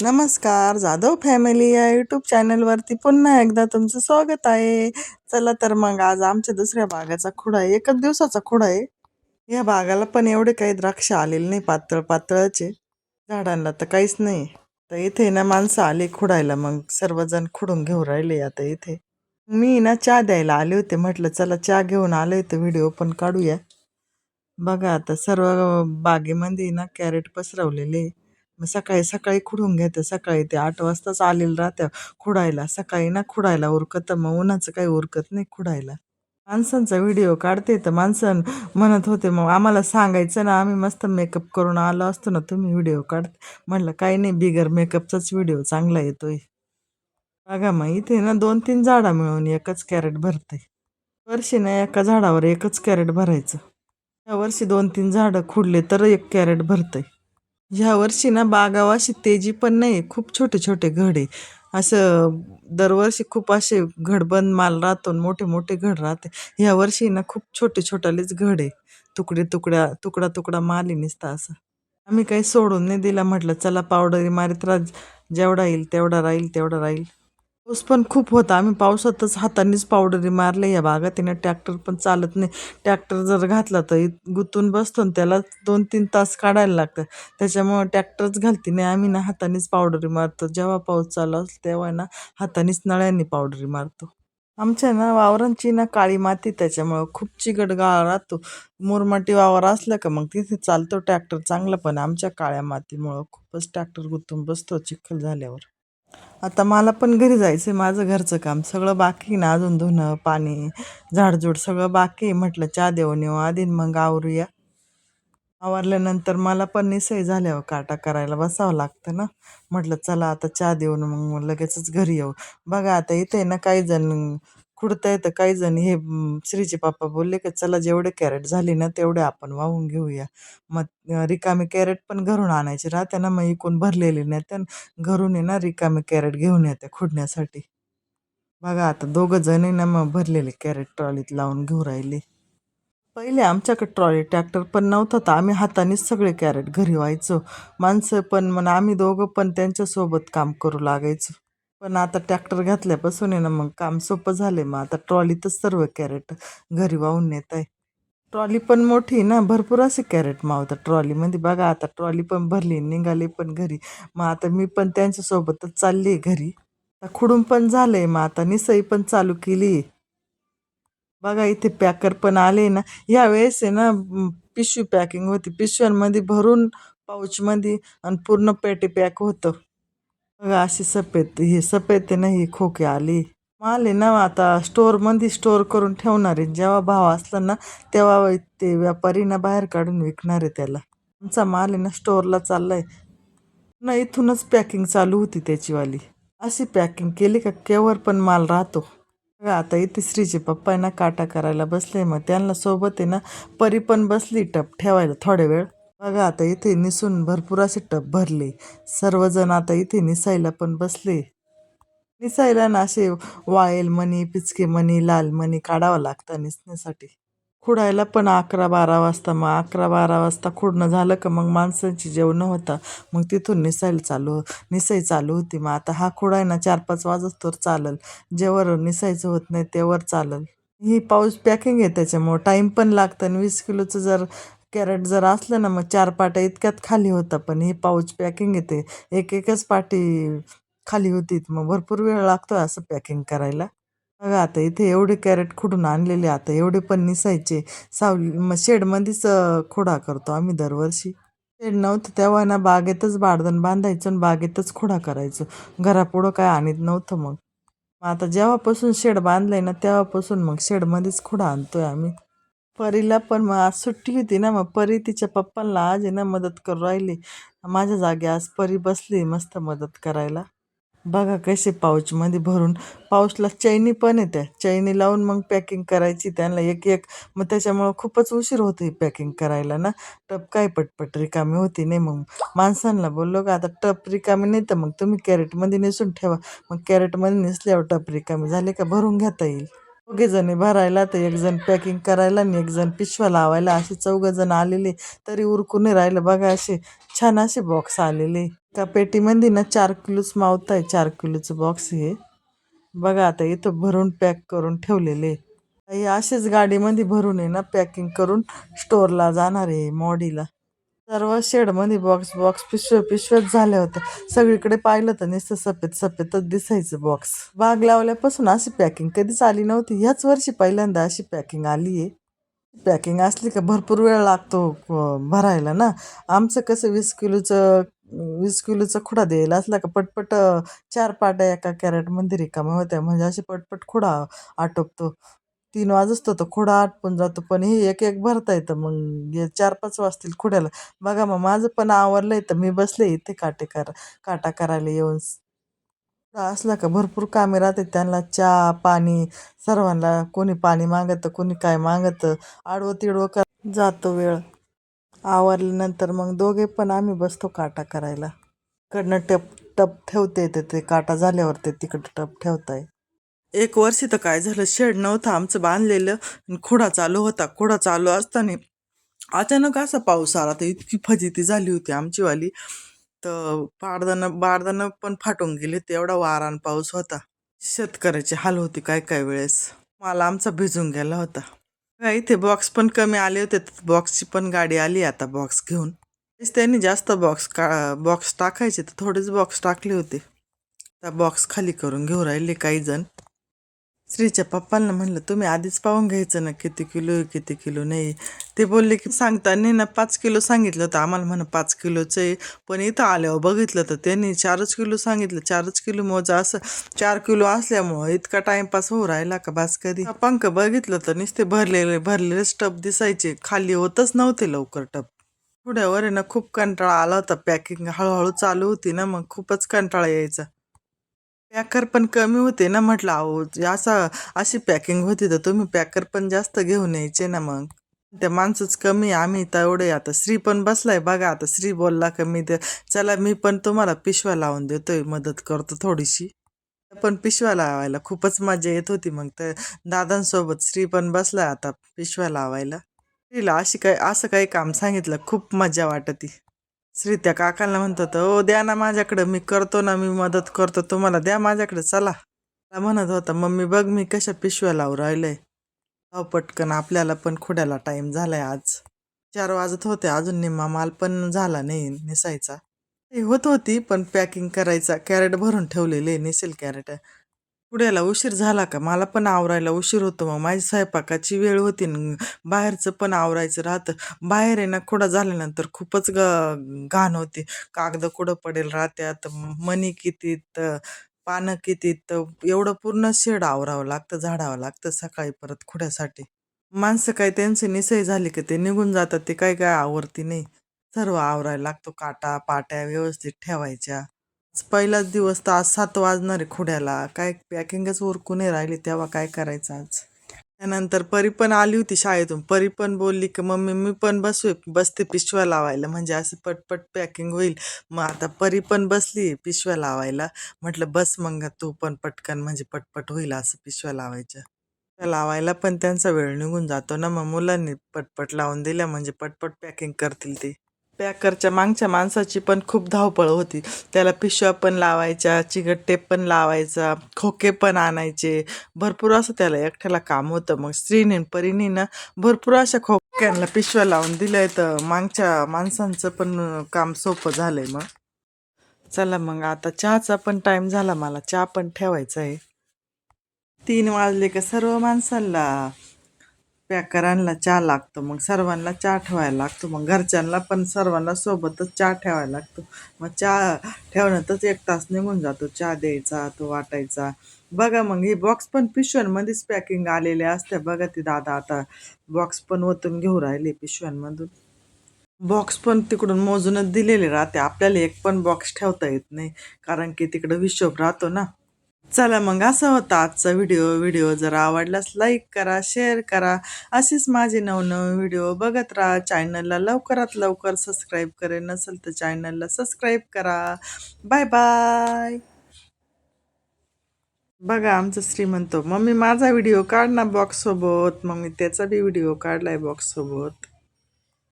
नमस्कार, जाधव फॅमिली या यूट्यूब चॅनलवरती पुन्हा एकदा तुमचं स्वागत आहे. चला तर मग आज आमच्या दुसऱ्या बागाचा खुडा आहे. एकच दिवसाचा खुडा आहे. या बागाला पण एवढे काही द्राक्ष आलेले नाही, पातळ पातळच आहे. झाडांना तर काहीच नाही. तर इथे ना माणसं आले खुडायला, मग सर्वजण खुडून घेऊन राहिले आता इथे. मी ना चहा द्यायला आले होते, म्हटलं चला चहा घेऊन आले तर व्हिडिओ पण काढूया. बघा आता सर्व बागेमध्ये ना कॅरेट पसरवलेले. मग सकाळी सकाळी खुडून घेते. सकाळी ते 8 वाजताच आलेले राहत्या खुडायला. सकाळी ना खुडायला उरकत, मग उन्हाचं काही उरकत नाही खुडायला. माणसांचा व्हिडिओ काढते तर माणसं म्हणत होते, मग आम्हाला सांगायचं ना, आम्ही मस्त मेकअप करून आलो असतो ना, तुम्ही व्हिडिओ काढते. म्हणलं काही नाही, बिगर मेकअपचाच व्हिडिओ चांगला येतोय. बघा मग इथे ना 2-3 झाडं मिळून एकच कॅरेट भरते. वर्षी ना एका झाडावर एकच कॅरेट भरायचं. या वर्षी 2-3 झाडं खुडले तर एक कॅरेट भरतंय. ह्या वर्षी ना बागावर अशी तेजी पण नाही, खूप छोटे छोटे घड आहे. असं दरवर्षी खूप असे घडबंद माल राहतो आणि मोठे मोठे घड राहते. ह्या वर्षी ना खूप छोटे छोटालेच घड आहे. तुकडा तुकडा माल आहे नुसता असं. आम्ही काही सोडून नाही दिला, म्हटलं चला पावडरी मारीत राहा, जेवढा येईल तेवढा राहील तेवढा राहील. पाऊस पण खूप होता. आम्ही पावसातच हातानेच पावडरी मारले या बागात आहे ना, ट्रॅक्टर पण चालत नाही. ट्रॅक्टर जर घातला तर गुंतून बसतो आणि त्याला 2-3 तास काढायला लागतं. त्याच्यामुळं ट्रॅक्टरच घालती नाही. आम्ही ना हातानेच पावडरी मारतो. जेव्हा पाऊस चालू असतो तेव्हा ना हातानेच नळ्यांनी पावडरी मारतो. आमच्या ना वावरांची ना काळी माती, त्याच्यामुळं खूप चिकट गाळा राहतो. मुरमाटी वावर असलं का मग तिथे चालतो ट्रॅक्टर चांगलं, पण आमच्या काळ्या मातीमुळं खूपच ट्रॅक्टर गुंतून बसतो चिखल झाल्यावर. आता मला पण घरी जायचं आहे. माझं घरचं काम सगळं बाकी आहे ना, अजून धुणं, पाणी, झाडझूड सगळं बाकी आहे. म्हटलं चहा देऊन येऊ आधी मग आवरूया. आवरल्यानंतर मला पण निसई झाल्यावर काटा करायला बसावं लागतं ना. म्हटलं चला आता चहा देऊन मग लगेचच घरी येऊ. बघा आता इथे ना काही जण खुडताय, तर काही जण हे श्रीचे पप्पा बोलले की चला जेवढे कॅरेट झाले ना तेवढे आपण वाहून घेऊया. मग रिकामे कॅरेट पण घरून आणायचे राहते ना, मग इकून भरलेले नेते आणि घरून आहे ना रिकामे कॅरेट घेऊन येते खुडण्यासाठी. बघा आता दोघं जण आहे ना मग भरलेले कॅरेट ट्रॉलीत लावून घेऊन राहिले. पहिले आमच्याकडे ट्रॉली ट्रॅक्टर पण नव्हता, तर आम्ही हातानेच सगळे कॅरेट घरी व्हायचो. माणसं पण मग आम्ही दोघं पण त्यांच्यासोबत काम करू लागायचो. पण आता ट्रॅक्टर घातल्यापासून आहे ना मग काम सोपं झाले. मग आता ट्रॉलीतच सर्व कॅरेट घरी वाहून नेत आहे. ट्रॉली पण मोठी आहे ना, भरपूर असे कॅरेट मावतात ट्रॉलीमध्ये. बघा आता ट्रॉली पण भरली, निघाली पण घरी. मग आता मी पण त्यांच्यासोबतच चालली घरी. आता खुडून पण झालंय, मग आता निसई पण चालू केली. बघा इथे पॅकर पण आले ना. ह्या वेळेस आहे ना पिशवी पॅकिंग होती. पिशव्यांमध्ये भरून पाऊचमध्ये आणि पूर्ण पेटी पॅक होतं. बघा अशी सफेद, हे सफेद आहे ना, ही खोके आली. माल आहे ना आता स्टोअरमध्ये स्टोअर करून ठेवणार आहे. जेव्हा भाव असला ना तेव्हा ते व्यापारी ना बाहेर काढून विकणार आहे त्याला. आमचा माल आहे ना स्टोअरला चाललाय ना, इथूनच पॅकिंग चालू होती त्याचीवाली. अशी पॅकिंग केली का केवर पण माल राहतो. बघा आता इथे श्रीचे पप्पा आहे ना काटा करायला बसले, मग त्यांना सोबत आहे ना परी पण बसली टप ठेवायला थोड्या वेळ. बघा आता इथे निसून भरपूर असे टप भरले. सर्वजण आता इथे निसायला पण बसले. निसायला ना असे वाळेल मणी, पिचके मणी, लाल मणी काढावं लागतं निसण्यासाठी. खुडायला पण 11-12 वाजता. मग 11-12 वाजता खुडणं झालं का मग माणसांची जेवणं होता. मग तिथून निसाई चालू होती. मग आता हा खुडाय ना 4-5 वाजता तर चालल. जेवर निसायचं होत नाही तेवर चालल. ही पाऊच पॅकिंग आहे त्याच्यामुळं टाईम पण लागतं आणि 20 किलोचं जर कॅरेट जर असलं ना मग 4 पाट्या इतक्यात खाली होतं. पण ही पाऊच पॅकिंग येते, एकच पाटी खाली होती. मग भरपूर वेळ लागतो असं पॅकिंग करायला. बघा आता इथे एवढे कॅरेट खुडून आणलेले, आता एवढे पण निसायचे. सावली मग शेडमध्येच खुडा करतो आम्ही दरवर्षी. शेड नव्हतं तेव्हा ना बागेतच बारदान बांधायचं आणि बागेतच खुडा करायचो. घरापुढं काय आणत नव्हतं मग. मग आता जेव्हापासून शेड बांधलंय ना तेव्हापासून मग शेडमध्येच खुडा आणतोय आम्ही. परीला पण मग आज सुट्टी होती ना, मग परी तिच्या पप्पांना आज आहे ना मदत करू राहिली. माझ्या जागी आज परी बसली मस्त मदत करायला. बघा कसे पाऊचमध्ये भरून. पाऊचला चैनी पण येते, चैनी लावून मग पॅकिंग करायची त्यांना एक एक. मग त्याच्यामुळं खूपच उशीर होतो पॅकिंग करायला ना. टप काय पटपट रिकामी होती नाही. मग माणसांना बोललो का आता टप रिकामी नाही तर मग तुम्ही कॅरेटमध्ये नेसून ठेवा. मग कॅरेटमध्ये नेसल्यावर टप रिकामी झाले का भरून घेता येईल. दोघे जणी भरायला तर एक जण पॅकिंग करायला आणि एक जण पिशव्या लावायला, असे 4 जण आलेले तरी उरकून नाही राहिलं. बघा असे छान असे बॉक्स आलेले. एका पेटीमध्ये ना 4 किलोच मावत आहे. 4 किलोचं बॉक्स हे बघा. आता इथं भरून पॅक करून ठेवलेले. हे असेच गाडीमध्ये भरून आहे ना पॅकिंग करून स्टोअरला जाणार आहे मोडीला. सर्व शेडमध्ये बॉक्स बॉक्स पिशव्या पिशव्याच झाल्या होत्या. सगळीकडे पाहिलं तर नुसतं सफेद सफेदच दिसायचं बॉक्स. बाग लावल्यापासून अशी पॅकिंग कधीच आली नव्हती. ह्याच वर्षी पहिल्यांदा अशी पॅकिंग आली आहे. पॅकिंग असली का भरपूर वेळ लागतो भरायला ना. आमचं कसं 20 किलोचा खुडा द्यायला असला का पटपट 4 पाट्या एका कॅरेटमध्ये रिकाम्या होत्या. म्हणजे असे पटपट खुडा आटोपतो. 3 वाजतो तो खुडा आटपून जातो. पण हे एक एक भरता येतं. मग 4-5 वाजतील खुड्याला. बघा मग माझं पण आवरलंय तर मी बसले इथे काटा करायला येऊन. असला का भरपूर कामे राहते. त्यांना चहा पाणी सर्वांना, कोणी पाणी मागत कोणी काय मागत, आडवं तिडवं कर जातो वेळ. आवरल्यानंतर मग दोघे पण आम्ही बसतो काटा करायला. इकडनं टप ठेवते ते काटा झाल्यावर ते तिकडं टप ठेवताय. एक वर्षी तर काय झालं, शेड नव्हतं आमचं बांधलेलं आणि खुडा चालू होता. खुडा चालू असताना अचानक असा पाऊस आला तर इतकी फजिती झाली होती आमची वाली. तर बारदानं पण फाटून गेले. ते एवढा वारा आणि पाऊस होता. शेतकऱ्याची हाल होती काय काय वेळेस. मला आमचा भिजून गेला होता. इथे बॉक्स पण कमी आले होते. बॉक्सची पण गाडी आली आता बॉक्स घेऊन. त्यांनी जास्त बॉक्स टाकायचे तर थोडेच बॉक्स टाकले होते. त्या बॉक्स खाली करून घेऊन राहिले काही जण. श्रीच्या पप्पांना म्हणलं तुम्ही आधीच पाहून घ्यायचं ना किती किलो आहे किती किलो नाही. ते बोलले की सांगताना ना 5 किलो सांगितलं होतं आम्हाला. म्हणा 5 किलोचं आहे. पण इथं आल्यावर बघितलं तर त्यांनी 4 किलो सांगितलं. 4 किलो मोजा. असं 4 किलो असल्यामुळं इतका टाइमपास होऊ राहिला का बास. कधी पंख बघितलं तर नुसते भरलेले भरलेलेच टप दिसायचे. खाली होतच नव्हते लवकर टप. पुढ्यावर आहे ना खूप कंटाळा आला होता. पॅकिंग हळूहळू चालू होती ना मग खूपच कंटाळा यायचा. पॅकर पण कमी होते ना. म्हटलं अहो अशी पॅकिंग होती तर तुम्ही पॅकर पण जास्त घेऊन यायचे ना. मग त्या माणसंच कमी आम्ही तर एवढे. आता श्री पण बसलाय बघा. आता श्री बोलला का मी चला मी पण तुम्हाला पिशव्या लावून देतोय, मदत करतो थोडीशी. पण पिशव्या लावायला खूपच मजा येत होती. मग तर दादांसोबत श्री पण बसलाय आता पिशव्या लावायला. श्रीला असं काही काम सांगितलं खूप मजा वाटती. श्री त्या काकांना म्हणत होता ओ द्या ना माझ्याकडं, मी करतो ना, मी मदत करतो तुम्हाला, द्या माझ्याकडे चला. म्हणत होता मम्मी बघ मी कशा पिशव्या लावून राहिलंय. पटकन आपल्याला पण खुड्याला टाइम झालाय आज. 4 वाजत होते अजून निम्मा माल पण झाला नाही निसायचा. होत होती पण पॅकिंग करायचा. कॅरेट भरून ठेवलेले निसेल कॅरेट. पुढ्याला उशीर झाला का मला पण आवरायला उशीर होतो. मग माझी स्वयंपाकाची वेळ होती बाहेरचं पण आवरायचं राहतं. बाहेर आहे ना खुडा झाल्यानंतर खूपच घाण होती. कागद कुठं पडेल राहत्यात, मणी किती, पानं किती, तर एवढं पूर्ण शेड आवरावं लागतं, झाडावं लागतं सकाळी परत खुड्यासाठी. माणसं काय त्यांची निसई झाली की ते निघून जातात. ते काय काय आवरती नाही. सर्व आवरायला लागतो. काटा पाट्या व्यवस्थित ठेवायच्या. पहिलाच दिवस तर आज 7 वाजणार आहे खुड्याला. काय पॅकिंगच उरकून नाही राहिली. तेव्हा काय करायचं आज. त्यानंतर परी पण आली होती शाळेतून. परी पण बोलली की मम्मी मी पण बसते पिशव्या लावायला, म्हणजे असं पटपट पॅकिंग होईल. मग आता परी पण बसली पिशव्या लावायला. म्हटलं बस मग तू पण पटकन, म्हणजे पटपट होईल असं पिशव्या लावायच्या. लावायला पण त्यांचा वेळ निघून जातो ना. मग मुलांनी पटपट लावून दिल्या म्हणजे पटपट पॅकिंग करतील ते. पॅकरच्या मागच्या माणसाची पण खूप धावपळ होती. त्याला पिशव्या पण लावायच्या, चिकट टेप पण लावायचा, खोके पण आणायचे. भरपूर असं त्याला एकट्याला काम होतं. मग स्त्रीने परीने ना भरपूर अशा खोक्यांना पिशव्या लावून दिल्या. तर मागच्या माणसांचं पण काम सोपं झालंय. मग चला मग आता चहाचा पण टाइम झाला. मला चहा पण ठेवायचा आहे. 3 वाजले का सर्व माणसांना पॅकरांना चहा लागतो. मग सर्वांना चहा ठेवायला लागतो. मग घरच्यांना पण सर्वांना सोबतच चहा ठेवायला लागतो. मग चहा ठेवण्यातच 1 तास निघून जातो. चहा द्यायचा, तो वाटायचा. बघा मग हे बॉक्स पण पिशव्यांमध्येच पॅकिंग आलेले असते. बघा ते दादा आता बॉक्स पण ओतून घेऊ राहिले पिशव्यांमधून. बॉक्स पण तिकडून मोजूनच दिलेले राहते. आपल्याला एक पण बॉक्स ठेवता येत नाही, कारण की तिकडं हिशोब राहतो ना. चला मग असा होता आजचा व्हिडिओ. व्हिडिओ जर आवडल्यास लाईक करा, शेअर करा. असेच माझे नवनवीन व्हिडिओ बघत राहा. चॅनलला लवकरात लवकर सबस्क्राईब करेल नसेल तर चॅनलला सबस्क्राईब करा. Bye bye. बघा आमचं श्री म्हणतो मम्मी माझा व्हिडिओ काढ ना बॉक्स सोबत. मग मी त्याचा बी व्हिडिओ काढलाय बॉक्स सोबत.